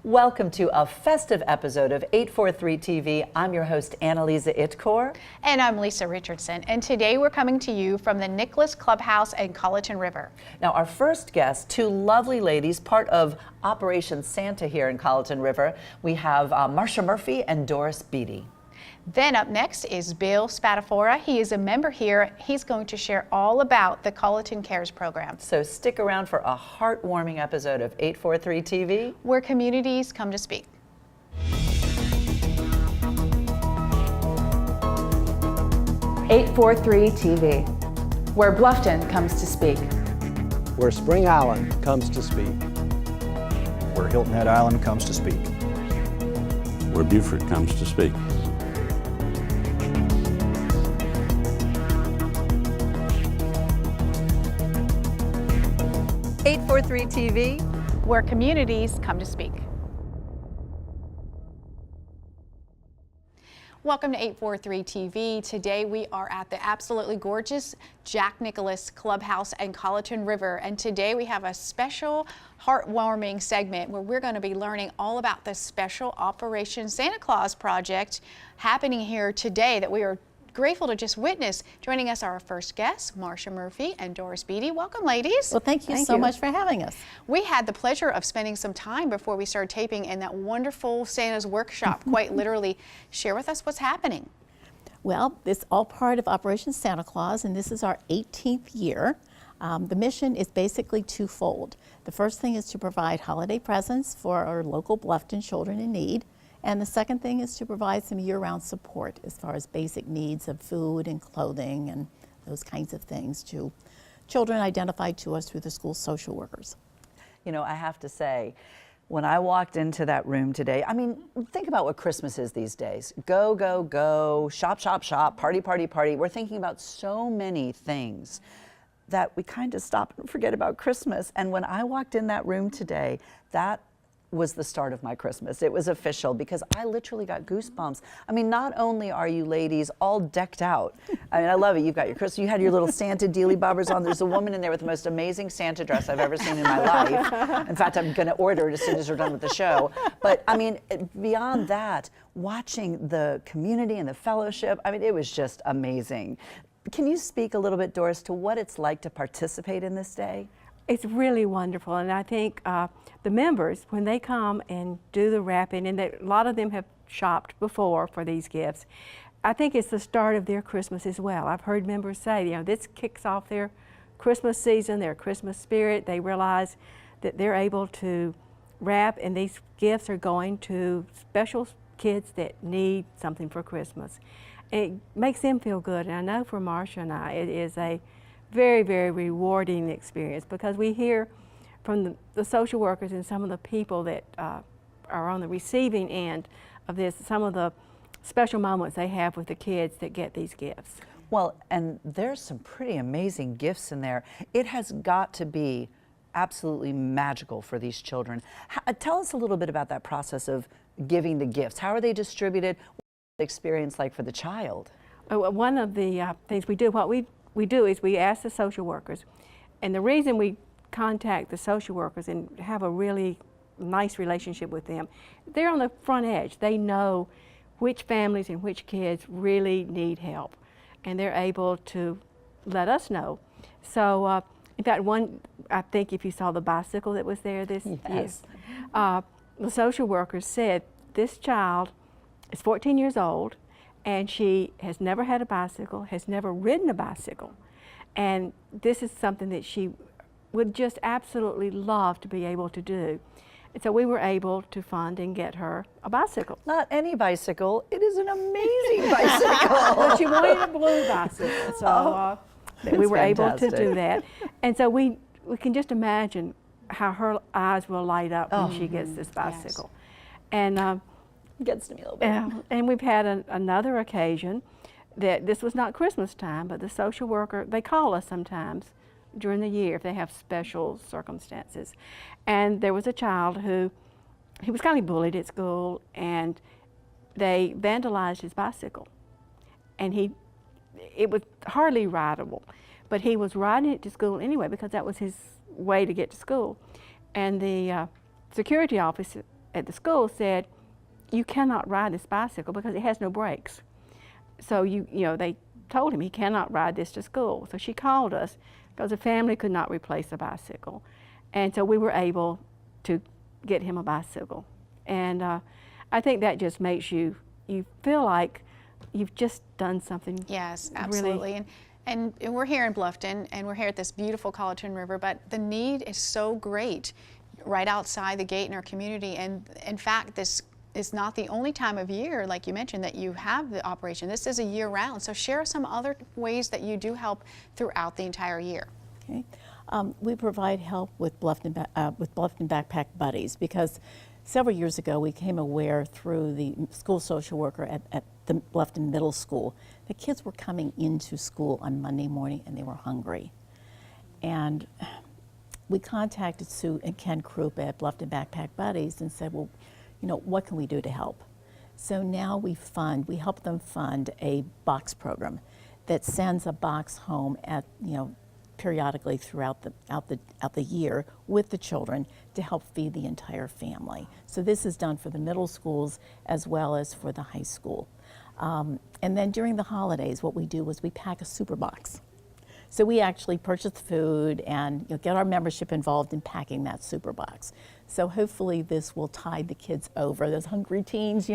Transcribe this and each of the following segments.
Welcome to a festive episode of 843 TV. I'm your host, Annalisa Itkor. And I'm Lisa Richardson. And today we're coming to you from the Nicholas Clubhouse and Colleton River. Now, our first guests, two lovely ladies, part of Operation Santa here in Colleton River. We have Marsha Murphy and Doris Beatty. Then up next is Bill Spatafora. He is a member here. He's going to share all about the Colleton Cares program. So stick around for a heartwarming episode of 843 TV, where communities come to speak. 843 TV, where Bluffton comes to speak. Where Spring Island comes to speak. Where Hilton Head Island comes to speak. Where Beaufort comes to speak. TV, where communities come to speak. Welcome to 843 TV. Today we are at the absolutely gorgeous Jack Nicholas Clubhouse and Colleton River, and today we have a special heartwarming segment where we're going to be learning all about the special Operation Santa Claus project happening here today that we are grateful to just witness. Joining us are our first guests, Marsha Murphy and Doris Beatty. Welcome, ladies. Well, thank you so much for having us. We had the pleasure of spending some time before we started taping in that wonderful Santa's workshop, quite literally. Share with us what's happening. Well, it's all part of Operation Santa Claus, and this is our 18th year. The mission is basically twofold. The first thing is to provide holiday presents for our local Bluffton children in need. And the second thing is to provide some year-round support as far as basic needs of food and clothing and those kinds of things to children identified to us through the school social workers. You know, I have to say, when I walked into that room today, I mean, think about what Christmas is these days. Go, go, go, shop, shop, shop, party, party, party. We're thinking about so many things that we kind of stop and forget about Christmas. And when I walked in that room today, that was the start of my Christmas. It was official because I literally got goosebumps. I mean, not only are you ladies all decked out, I mean, I love it. You've got your Christmas, you had your little Santa dealy bobbers on. There's a woman in there with the most amazing Santa dress I've ever seen in my life. In fact, I'm gonna order it as soon as we're done with the show. But I mean, beyond that, watching the community and the fellowship, I mean, it was just amazing. Can you speak a little bit, Doris, to what it's like to participate in this day? It's really wonderful, and I think the members, when they come and do the wrapping, and a lot of them have shopped before for these gifts, I think it's the start of their Christmas as well. I've heard members say, you know, this kicks off their Christmas season, their Christmas spirit. They realize that they're able to wrap, and these gifts are going to special kids that need something for Christmas. And it makes them feel good, and I know for Marsha and I, it is a very, very rewarding experience because we hear from the social workers and some of the people that are on the receiving end of this, some of the special moments they have with the kids that get these gifts. Well, and there's some pretty amazing gifts in there. It has got to be absolutely magical for these children. Tell us a little bit about that process of giving the gifts. How are they distributed? What's the experience like for the child? One of the things we do, what we do is we ask the social workers, and the reason we contact the social workers and have a really nice relationship with them, they're on the front edge. They know which families and which kids really need help, and they're able to let us know. So in fact, I think if you saw the bicycle that was there this year, the social workers said this child is 14 years old, and she has never had a bicycle, has never ridden a bicycle. And this is something that she would just absolutely love to be able to do. And so we were able to fund and get her a bicycle. Not any bicycle, it is an amazing bicycle. But she wanted a blue bicycle, so we were able to do that. And so we can just imagine how her eyes will light up when she gets this bicycle. Yes. And gets to me a little bit. And we've had another occasion that this was not Christmas time, but the social worker, they call us sometimes during the year if they have special circumstances. And there was a child who, he was kind of bullied at school, and they vandalized his bicycle. And it was hardly rideable, but he was riding it to school anyway because that was his way to get to school. And the security at the school said, you cannot ride this bicycle because it has no brakes. So they told him he cannot ride this to school. So she called us because the family could not replace a bicycle. And so we were able to get him a bicycle. And I think that just makes you feel like you've just done something. Yes, absolutely. Really. And we're here in Bluffton, and we're here at this beautiful Colleton River, but the need is so great right outside the gate in our community. And in fact, this is not the only time of year, like you mentioned, that you have the operation. This is a year-round. So share some other ways that you do help throughout the entire year. Okay. We provide help with Bluffton Backpack Buddies, because several years ago we became aware through the school social worker at the Bluffton Middle School that kids were coming into school on Monday morning and they were hungry. And we contacted Sue and Ken Krupp at Bluffton Backpack Buddies and said, well, what can we do to help? So now we help them fund a box program that sends a box home at, periodically throughout the year with the children to help feed the entire family. So this is done for the middle schools as well as for the high school. And then during the holidays, what we do is we pack a super box. So we actually purchase food and get our membership involved in packing that super box. So hopefully this will tide the kids over, those hungry teens,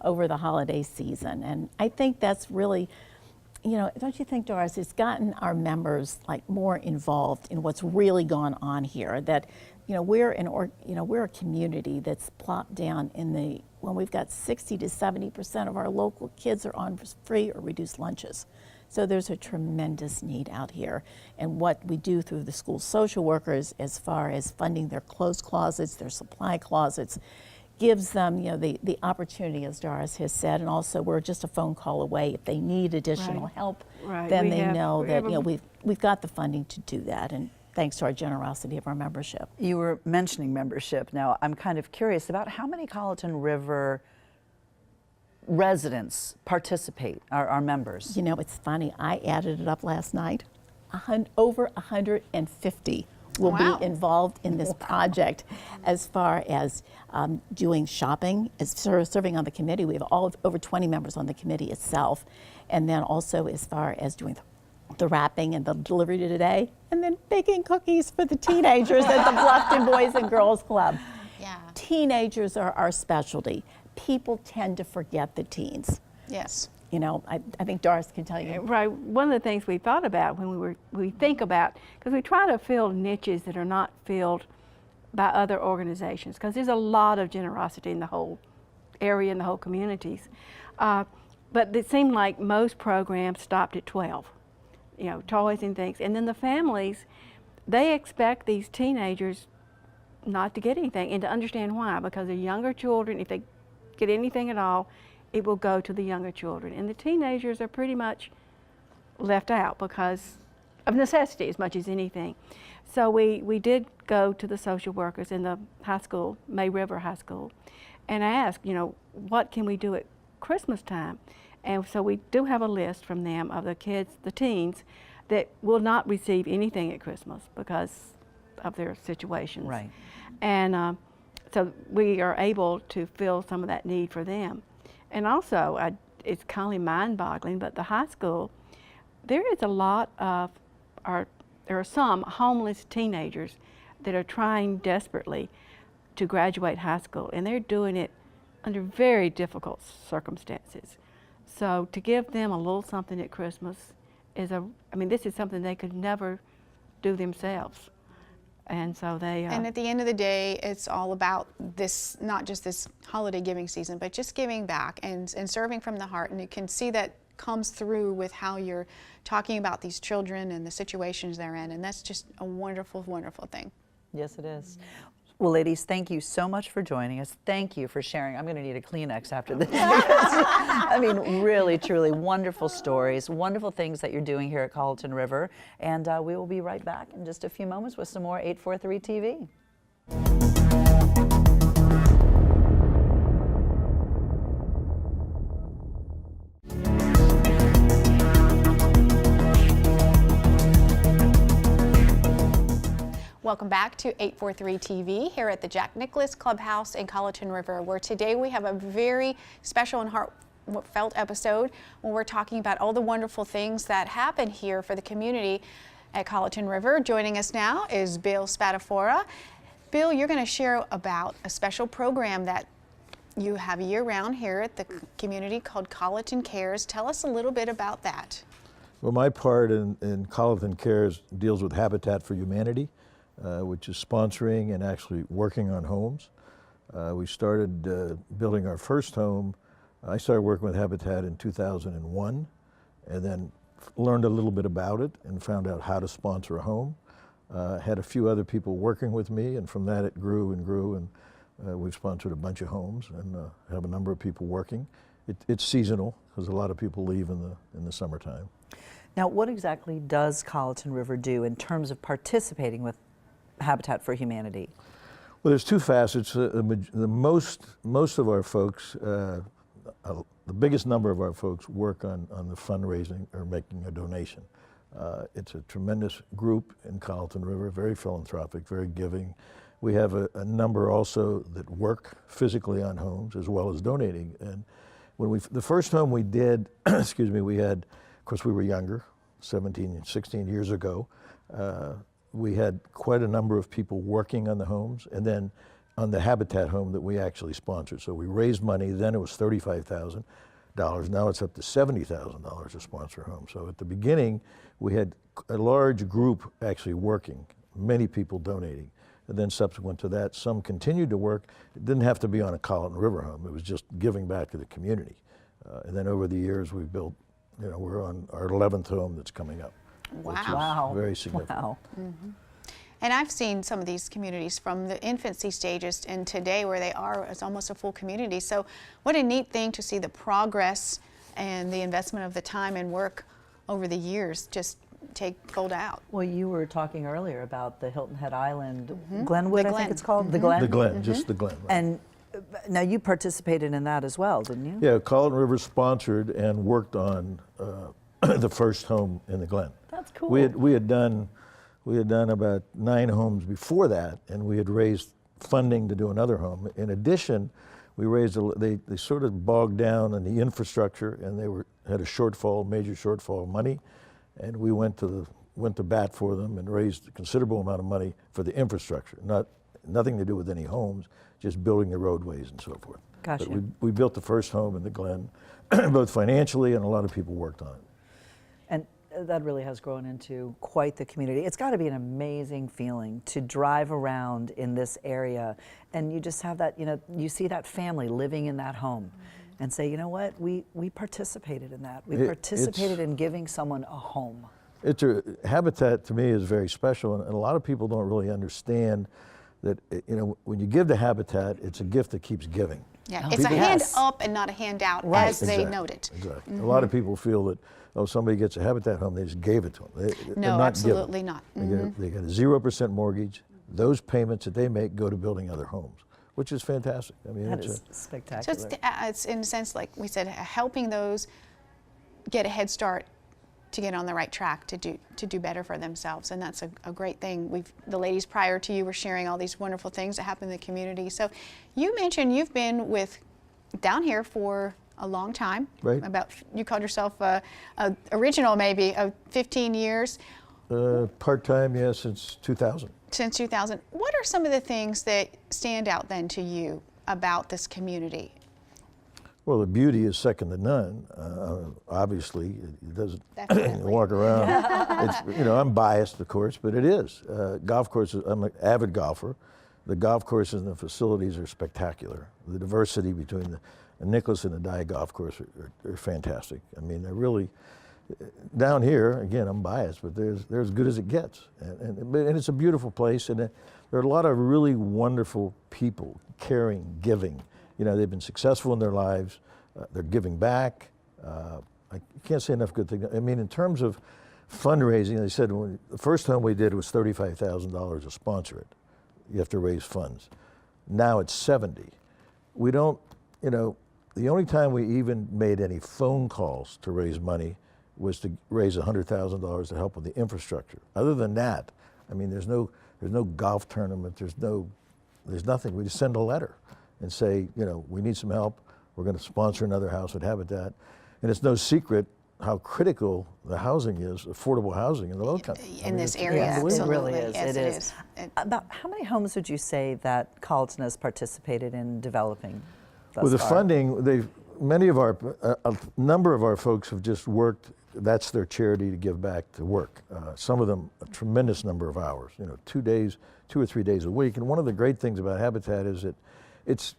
over the holiday season. And I think that's really, don't you think, Doris, it's gotten our members more involved in what's really gone on here. That, we're a community that's plopped down when we've got 60 to 70% of our local kids are on free or reduced lunches. So there's a tremendous need out here. And what we do through the school social workers as far as funding their clothes closets, their supply closets, gives them the opportunity, as Doris has said, and also we're just a phone call away. If they need additional help, then they know that we've got the funding to do that, and thanks to our generosity of our membership. You were mentioning membership. Now, I'm kind of curious about how many Colleton River residents participate, are members. It's funny, I added it up last night. Over 150 will be involved in this project as far as doing shopping, as serving on the committee. We have over 20 members on the committee itself, and then also as far as doing the wrapping and the delivery today, and then baking cookies for the teenagers at the Bluffton Boys and Girls Club. Yeah. Teenagers are our specialty. People tend to forget the teens. Yes. I think Doris can tell you. Right. One of the things we thought about when we think about, because we try to fill niches that are not filled by other organizations, because there's a lot of generosity in the whole area and the whole communities. But it seemed like most programs stopped at 12, toys and things. And then the families, they expect these teenagers not to get anything, and to understand why, because the younger children, if they get anything at all, it will go to the younger children. And the teenagers are pretty much left out because of necessity as much as anything. So we did go to the social workers in the high school, May River High School, and ask, what can we do at Christmas time? And so we do have a list from them of the kids, the teens, that will not receive anything at Christmas because of their situations. Right. And so we are able to fill some of that need for them. And also, it's kind of mind-boggling, but the high school, there is a lot of, there are some homeless teenagers that are trying desperately to graduate high school, and they're doing it under very difficult circumstances. So to give them a little something at Christmas is this is something they could never do themselves. And so they. And at the end of the day, it's all about this, not just this holiday giving season, but just giving back and serving from the heart. And you can see that comes through with how you're talking about these children and the situations they're in. And that's just a wonderful, wonderful thing. Yes, it is. Well, ladies, thank you so much for joining us. Thank you for sharing. I'm going to need a Kleenex after this. Really, truly wonderful stories, wonderful things that you're doing here at Colleton River. And we will be right back in just a few moments with some more 843 TV. Welcome back to 843 TV here at the Jack Nicklaus Clubhouse in Colleton River, where today we have a very special and heartfelt episode when we're talking about all the wonderful things that happen here for the community at Colleton River. Joining us now is Bill Spadafora. Bill, you're going to share about a special program that you have year-round here at the community called Colleton Cares. Tell us a little bit about that. Well, my part in Colleton Cares deals with Habitat for Humanity, which is sponsoring and actually working on homes. We started building our first home. I started working with Habitat in 2001, and then learned a little bit about it and found out how to sponsor a home. Had a few other people working with me, and from that it grew and grew, and we've sponsored a bunch of homes and have a number of people working. It's seasonal because a lot of people leave in the summertime. Now, what exactly does Colleton River do in terms of participating with Habitat for Humanity? Well, there's two facets. Most of our folks, the biggest number of our folks work on the fundraising or making a donation. It's a tremendous group in Colleton River, very philanthropic, very giving. We have a number also that work physically on homes as well as donating. And when the first home we did, excuse me, we had, of course we were younger, 17, 16 years ago. We had quite a number of people working on the homes, and then on the Habitat home that we actually sponsored. So we raised money, then it was $35,000. Now it's up to $70,000 to sponsor a home. So at the beginning, we had a large group actually working, many people donating. And then subsequent to that, some continued to work. It didn't have to be on a Colleton River home. It was just giving back to the community. And then over the years, we've built, we're on our 11th home that's coming up. Wow. Very significant. Wow. Mm-hmm. And I've seen some of these communities from the infancy stages and today where they are, it's almost a full community. So what a neat thing to see the progress and the investment of the time and work over the years just fold out. Well, you were talking earlier about the Hilton Head Island, Glenwood, The I Glen. think it's called, the Glen? The Glen, just the Glen. Right. And now you participated in that as well, didn't you? Yeah, Colleton River sponsored and worked on the first home in the Glen. That's cool. We had done about 9 homes before that, and we had raised funding to do another home. In addition, we raised they sort of bogged down on the infrastructure, and they had a major shortfall of money, and we went to bat for them and raised a considerable amount of money for the infrastructure. Nothing to do with any homes, just building the roadways and so forth. Gotcha. But we built the first home in the Glen, both financially, and a lot of people worked on it. And that really has grown into quite the community. It's got to be an amazing feeling to drive around in this area and you just have that, you see that family living in that home and say, you know what, we participated in that. We participated in giving someone a home. Habitat to me is very special, and a lot of people don't really understand that, when you give to Habitat, it's a gift that keeps giving. Yeah, it's a hand up and not a hand out, as they note it. Exactly. A lot of people feel that, somebody gets a Habitat home, they just gave it to them. No, absolutely not. They get a 0% mortgage. Those payments that they make go to building other homes, which is fantastic. I mean, That is spectacular. So it's in a sense, like we said, helping those get a head start to get on the right track to do better for themselves, and that's a great thing. The ladies prior to you were sharing all these wonderful things that happen in the community. So you mentioned you've been down here for a long time. Right. You called yourself original maybe of 15 years. Part-time, yeah, since 2000. Since 2000. What are some of the things that stand out then to you about this community? Well, the beauty is second to none. Obviously, it doesn't Definitely. walk around. I'm biased, of course, but it is. Golf courses, I'm an avid golfer. The golf courses and the facilities are spectacular. The diversity between the Nicklaus and the Dye golf course are fantastic. I mean, they're really, down here, again, I'm biased, but they're as good as it gets. And it's a beautiful place, and there are a lot of really wonderful people, caring, giving. They've been successful in their lives. They're giving back. I can't say enough good things. I mean, in terms of fundraising, they said the first home we did was $35,000 to sponsor it. You have to raise funds. Now it's 70. We don't, the only time we even made any phone calls to raise money was to raise $100,000 to help with the infrastructure. Other than that, I mean, there's There's no golf tournament. There's nothing. We just send a letter and say, you know, we need some help. We're going to sponsor another house at Habitat. And it's no secret how critical the housing is, affordable housing in the Low Country. In this area, It absolutely. really is. Yes, it is. About how many homes would you say that Colleton has participated in developing thus With the far? funding, a number of our folks have just worked. That's their charity to give back to work. Some of them a tremendous number of hours. You know, 2 or 3 days a week. And one of the great things about Habitat is that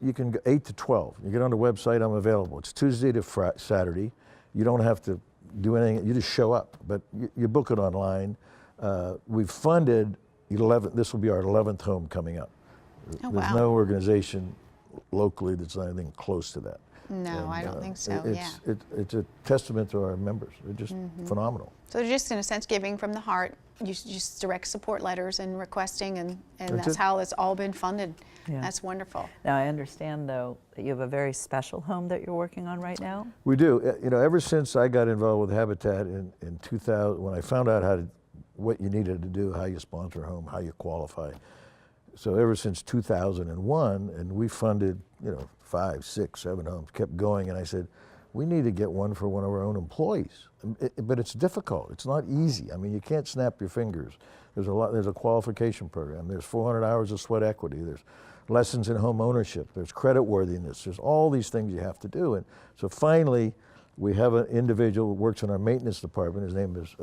you can go 8 to 12. You get on the website, I'm available. It's Tuesday to Saturday. You don't have to do anything. You just show up. But you book it online. We've funded 11. This will be our 11th home coming up. Oh, There's wow. no organization locally that's anything close to that. No, I don't think so, It's a testament to our members. They're just phenomenal. So they're just, in a sense, giving from the heart. You just direct support letters and requesting, and that's it. how it's all been funded. Yeah. That's wonderful. Now, I understand, though, that you have a very special home that you're working on right now. We do. You know, ever since I got involved with Habitat in 2000, when I found out what you needed to do, how you sponsor a home, how you qualify. So ever since 2001, and we funded, you know, 5, 6, 7 homes, kept going, and I said, we need to get one for one of our own employees. But it's difficult. It's not easy. I mean, you can't snap your fingers. There's a qualification program. There's 400 hours of sweat equity. There's lessons in home ownership. There's credit worthiness. There's all these things you have to do. And so finally, we have an individual who works in our maintenance department. His name is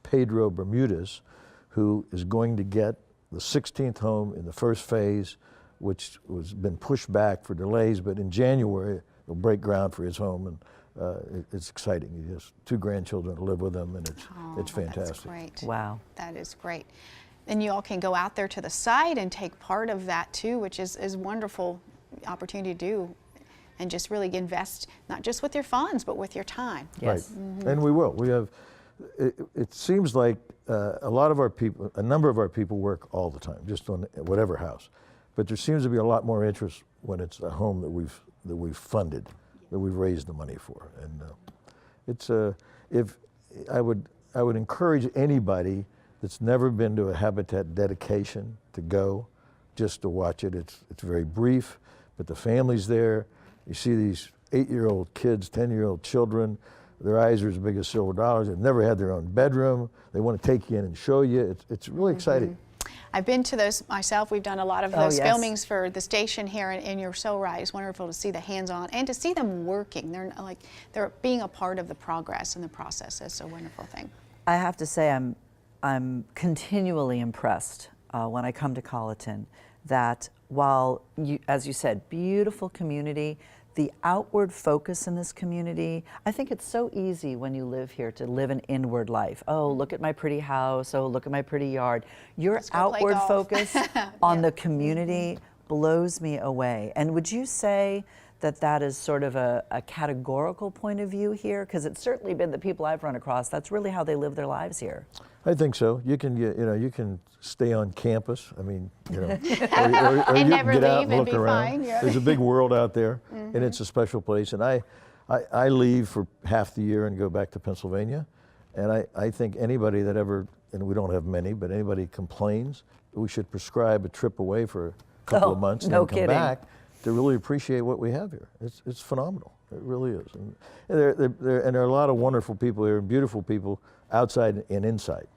Pedro Bermudez, who is going to get the 16th home in the first phase, which was been pushed back for delays, but in January, they'll break ground for his home, and it's exciting. He has 2 grandchildren to live with him, and it's fantastic. That's great. Wow. That is great. And you all can go out there to the site and take part of that too, which is wonderful opportunity to do, and just really invest, not just with your funds, but with your time. Yes. Right. And we will. We have, it seems like a number of our people work all the time, just on whatever house. But there seems to be a lot more interest when it's a home that we've funded, that we've raised the money for. And I would encourage anybody that's never been to a Habitat dedication to go, just to watch it. It's very brief, but the family's there. You see these 8-year-old kids, 10-year-old children. Their eyes are as big as silver dollars. They've never had their own bedroom. They want to take you in and show you. It's really exciting. I've been to those myself. We've done a lot of Oh, those yes. filmings for the station here, and you're so right. It's wonderful to see the hands-on and to see them working. They're being a part of the progress and the process. It's a wonderful thing. I have to say, I'm continually impressed when I come to Colleton that while, as you said, beautiful community, the outward focus in this community, I think it's so easy when you live here to live an inward life. Oh, look at my pretty house. Oh, look at my pretty yard. Your Let's go play outward golf. focus on the community blows me away. And would you say that is sort of a categorical point of view here? Because it's certainly been the people I've run across, that's really how they live their lives here. I think so. You can stay on campus. I mean, or And you can never get out leave and and look be around. fine, yeah. There's a big world out there, and it's a special place. And I leave for half the year and go back to Pennsylvania. And I think anybody that ever, and we don't have many, but anybody complains, we should prescribe a trip away for a couple of months and no then come kidding. back to really appreciate what we have here. It's phenomenal. It really is. And there are a lot of wonderful people here, and beautiful people outside and inside.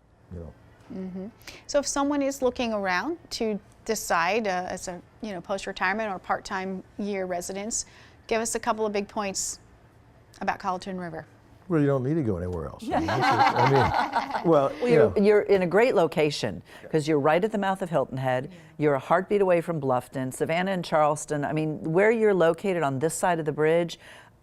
So if someone is looking around to decide as a post-retirement or part-time year residence, give us a couple of big points about Colleton River. Well, you don't need to go anywhere else. You're in a great location because you're right at the mouth of Hilton Head. You're a heartbeat away from Bluffton, Savannah and Charleston. I mean, where you're located on this side of the bridge,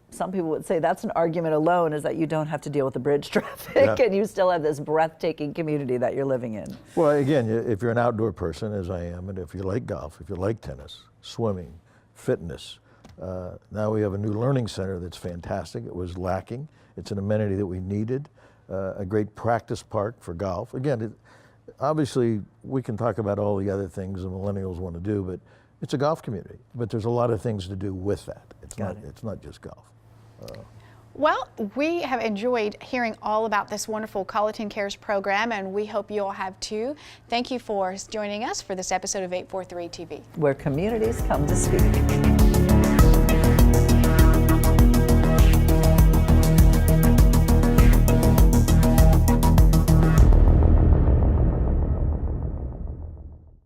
some people would say that's an argument alone, is that you don't have to deal with the bridge traffic and you still have this breathtaking community that you're living in. Well, again, if you're an outdoor person, as I am, and if you like golf, if you like tennis, swimming, fitness, now we have a new learning center that's fantastic. It was lacking. It's an amenity that we needed, a great practice park for golf. Again, obviously, we can talk about all the other things the millennials want to do, but it's a golf community. But there's a lot of things to do with that. It's not just golf. Well, we have enjoyed hearing all about this wonderful Colleton Cares program, and we hope you all have too. Thank you for joining us for this episode of 843 TV. Where communities come to speak.